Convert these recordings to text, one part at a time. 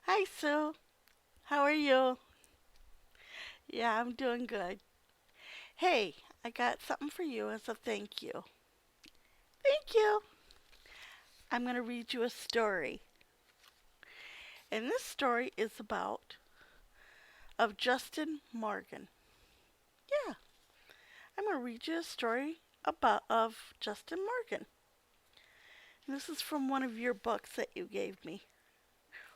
Hi, Sue. How are you? Yeah, I'm doing good. Hey, I got something for you as a thank you. Thank you. I'm going to read you a story. And this story is about of Justin Morgan. Yeah, I'm going to read you a story about of Justin Morgan. And this is from one of your books that you gave me.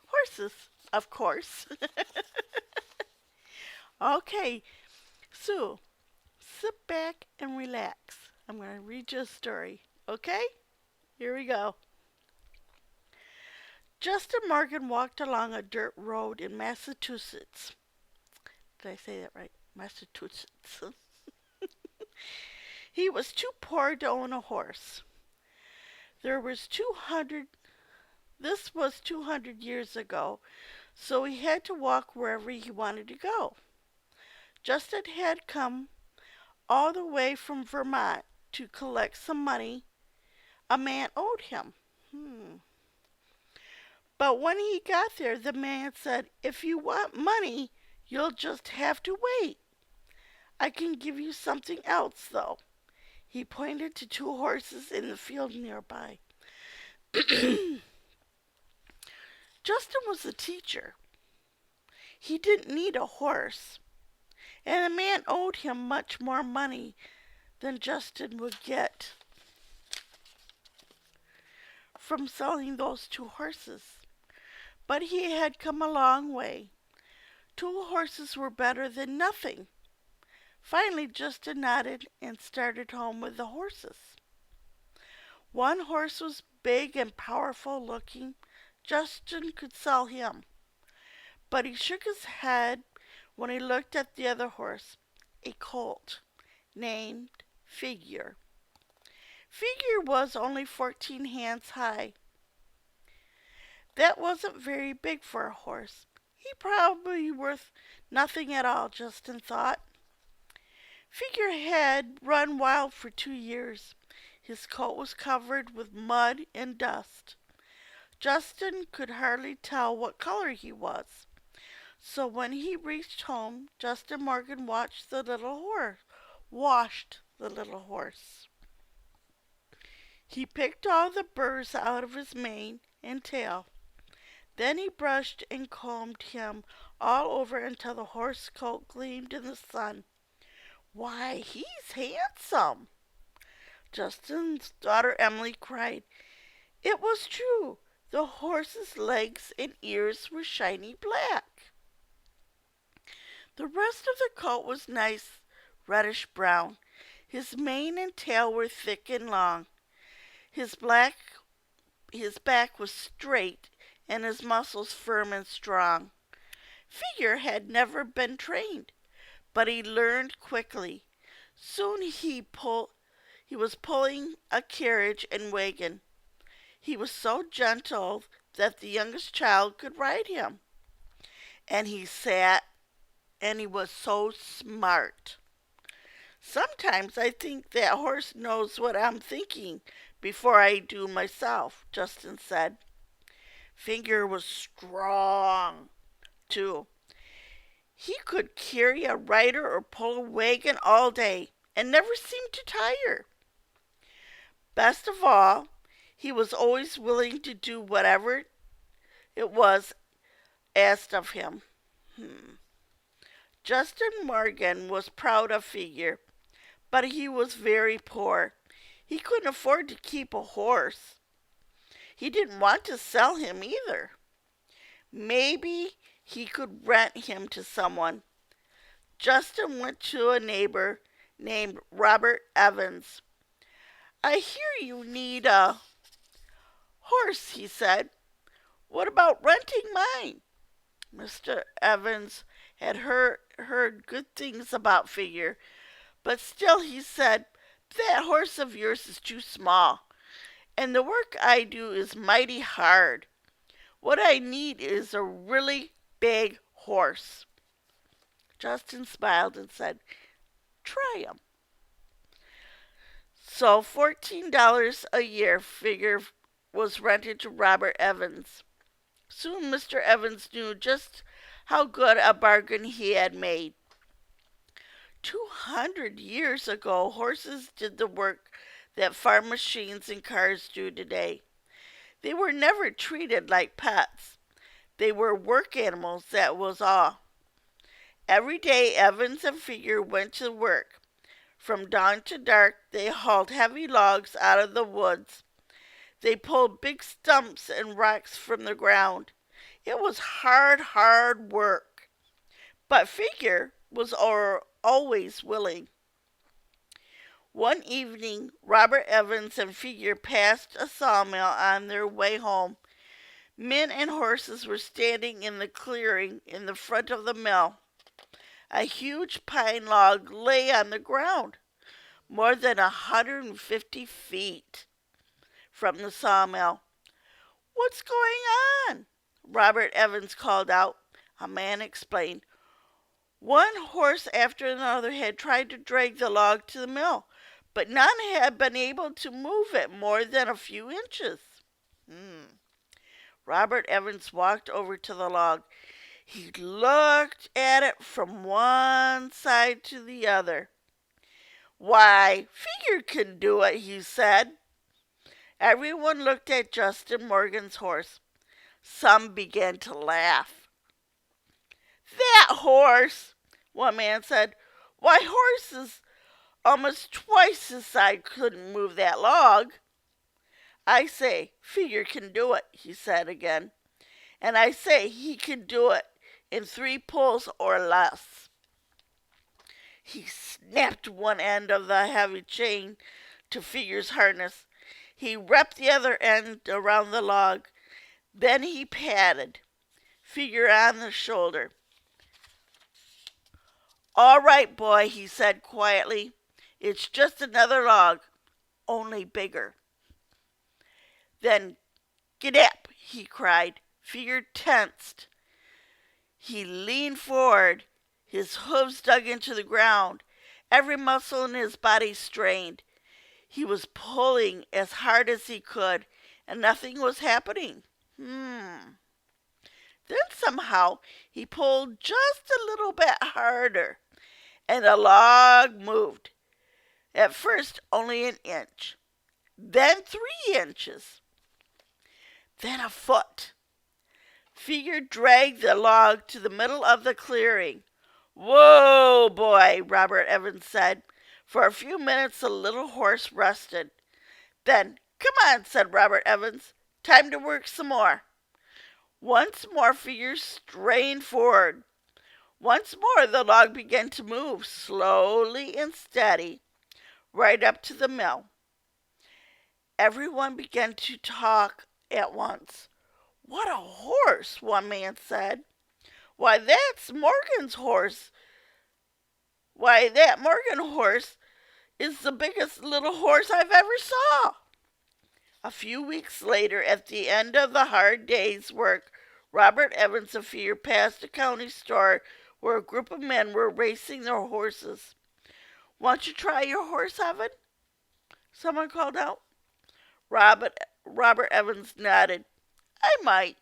Horses, of course. Okay, Sue, sit back and relax. I'm going to read you a story. Okay? Here we go. Justin Morgan walked along a dirt road in Massachusetts. Did I say that right? Massachusetts. He was too poor to own a horse. There was 200 This was 200 years ago, so he had to walk wherever he wanted to go. Justin had come all the way from Vermont to collect some money a man owed him. But when he got there, the man said, "If you want money, you'll just have to wait. I can give you something else, though." He pointed to two horses in the field nearby. Justin was a teacher. He didn't need a horse, and the man owed him much more money than Justin would get from selling those two horses. But he had come a long way. Two horses were better than nothing. Finally, Justin nodded and started home with the horses. One horse was big and powerful looking. Justin could sell him. But he shook his head when he looked at the other horse, a colt named Figure. Figure was only 14 hands high. That wasn't very big for a horse. He probably worth nothing at all, Justin thought. Figure had run wild for 2 years. His coat was covered with mud and dust. Justin could hardly tell what color he was. So when he reached home, Justin Morgan washed the little horse. He picked all the burrs out of his mane and tail. Then he brushed and combed him all over until the horse coat gleamed in the sun. "Why, he's handsome!" Justin's daughter Emily cried. It was true. The horse's legs and ears were shiny black. The rest of the coat was nice reddish brown. His mane and tail were thick and long. His black his back was straight and his muscles firm and strong. Figure had never been trained, but he learned quickly. Soon he was pulling a carriage and wagon. He was so gentle that the youngest child could ride him. And he sat and he was so smart. Sometimes I think that horse knows what I'm thinking before I do myself, Justin said. Figure was strong, too. He could carry a rider or pull a wagon all day and never seemed to tire. Best of all, he was always willing to do whatever it was asked of him. Justin Morgan was proud of Figure, but he was very poor. He couldn't afford to keep a horse. He didn't want to sell him either. Maybe he could rent him to someone. Justin went to a neighbor named Robert Evans. "I hear you need a horse," he said. "What about renting mine?" Mr. Evans had heard good things about Figure, but still he said, "That horse of yours is too small, and the work I do is mighty hard. What I need is a really big horse." Justin smiled and said, "Try 'em." So $14 a year Figure was rented to Robert Evans. Soon Mr. Evans knew just how good a bargain he had made. 200 years ago, horses did the work that farm machines and cars do today. They were never treated like pets. They were work animals, that was all. Every day Evans and Figure went to work. From dawn to dark they hauled heavy logs out of the woods. They pulled big stumps and rocks from the ground. It was hard, hard work. But Figure was always willing. One evening Robert Evans and Figure passed a sawmill on their way home. Men and horses were standing in the clearing in the front of the mill. A huge pine log lay on the ground, more than 150 feet from the sawmill. "What's going on?" Robert Evans called out. A man explained. One horse after another had tried to drag the log to the mill, but none had been able to move it more than a few inches. Robert Evans walked over to the log. He looked at it from one side to the other. "Why, Figure can do it," he said. Everyone looked at Justin Morgan's horse. Some began to laugh. "That horse," one man said. "Why, horses almost twice his size couldn't move that log." "I say, Figure can do it," he said again. "And I say he can do it in 3 pulls or less." He snapped one end of the heavy chain to Figure's harness. He wrapped the other end around the log. Then he patted Figure on the shoulder. "All right, boy," he said quietly. "It's just another log, only bigger." "Then get up," he cried. Figure tensed. He leaned forward, his hooves dug into the ground. Every muscle in his body strained. He was pulling as hard as he could, and nothing was happening. Then somehow he pulled just a little bit harder, and the log moved. At first only an inch, then 3 inches, then a foot. Figure dragged the log to the middle of the clearing. "Whoa, boy," Robert Evans said. For a few minutes the little horse rested. Then, "Come on," said Robert Evans. "Time to work some more." Once more Figure strained forward. Once more the log began to move, slowly and steady, right up to the mill. Everyone began to talk at once. "What a horse," one man said. "Why, that's Morgan's horse. Why, that Morgan horse is the biggest little horse I've ever saw." A few weeks later, at the end of the hard day's work, Robert Evans and Figure passed a county store where a group of men were racing their horses. "Want to try your horse, Evan?" someone called out. Robert Evans nodded. "I might."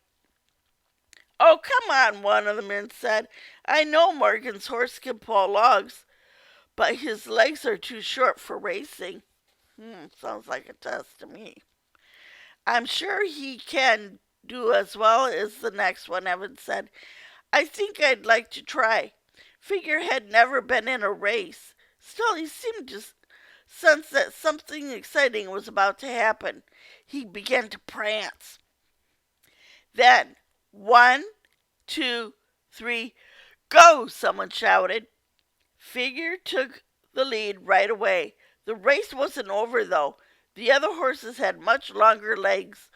"Oh, come on," one of the men said. "I know Morgan's horse can pull logs, but his legs are too short for racing." Sounds like a test to me. "I'm sure he can do as well as the next one," Evans said. "I think I'd like to try." Figure had never been in a race. Still, he seemed to sense that something exciting was about to happen. He began to prance. Then, 1, 2, 3, go! Someone shouted. Figure took the lead right away. The race wasn't over, though. The other horses had much longer legs.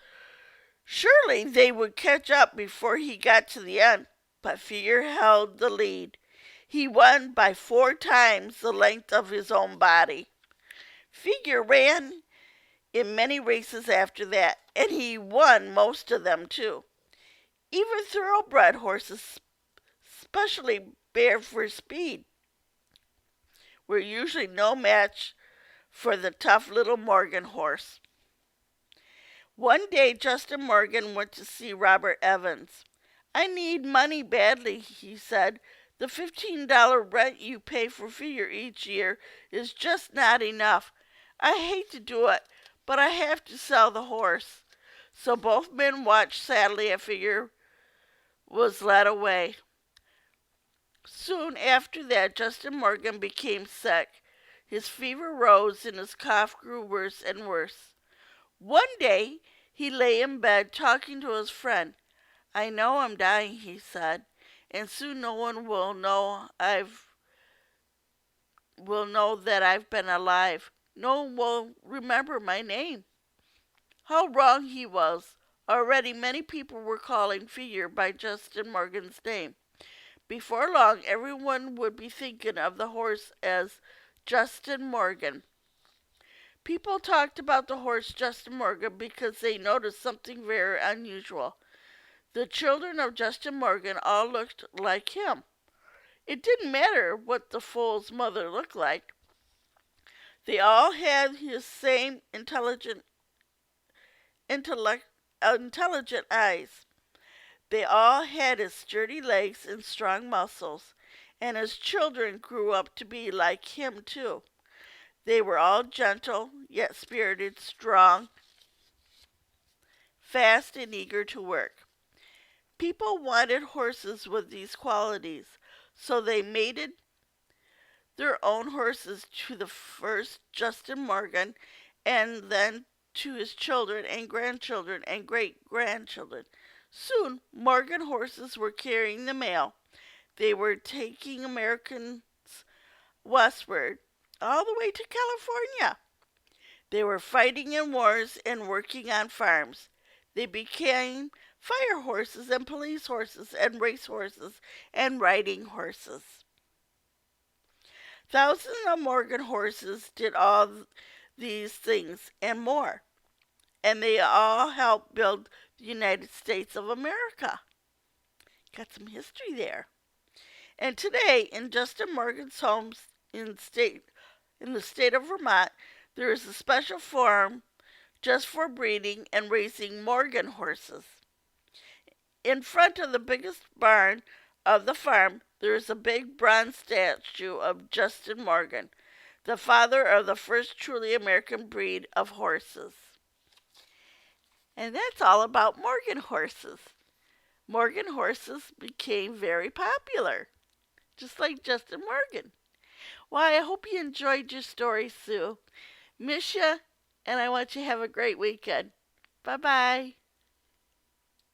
Surely they would catch up before he got to the end. But Figure held the lead. He won by 4 times the length of his own body. Figure ran in many races after that, and he won most of them, too. Even thoroughbred horses, especially Bear for speed, were usually no match for the tough little Morgan horse. One day Justin Morgan went to see Robert Evans. I need money badly, he said. The $15 rent you pay for Figure each year is just not enough. I hate to do it, but I have to sell the horse. So both men watched sadly as Figure was led away. Soon after that, Justin Morgan became sick. His fever rose and his cough grew worse and worse. One day he lay in bed talking to his friend. I know I'm dying, he said, and soon no one will know that I've been alive. No one will remember my name. How wrong he was. Already many people were calling Figure by Justin Morgan's name. Before long, everyone would be thinking of the horse as Justin Morgan. People talked about the horse Justin Morgan because they noticed something very unusual. The children of Justin Morgan all looked like him. It didn't matter what the foal's mother looked like. They all had his same intellect, intelligent eyes. They all had his sturdy legs and strong muscles, and his children grew up to be like him too. They were all gentle, yet spirited, strong, fast, and eager to work. People wanted horses with these qualities, so they mated their own horses to the first Justin Morgan and then to his children and grandchildren and great grandchildren. Soon, Morgan horses were carrying the mail. They were taking Americans westward, all the way to California. They were fighting in wars and working on farms. They became fire horses and police horses and race horses and riding horses. Thousands of Morgan horses did all these things and more, and they all helped build the United States of America. Got some history there. And today, in Justin Morgan's home in the state of Vermont, there is a special farm just for breeding and raising Morgan horses. In front of the biggest barn of the farm, there is a big bronze statue of Justin Morgan, the father of the first truly American breed of horses. And that's all about Morgan horses. Morgan horses became very popular, just like Justin Morgan. Well, I hope you enjoyed your story, Sue. Miss ya, and I want you to have a great weekend. Bye-bye.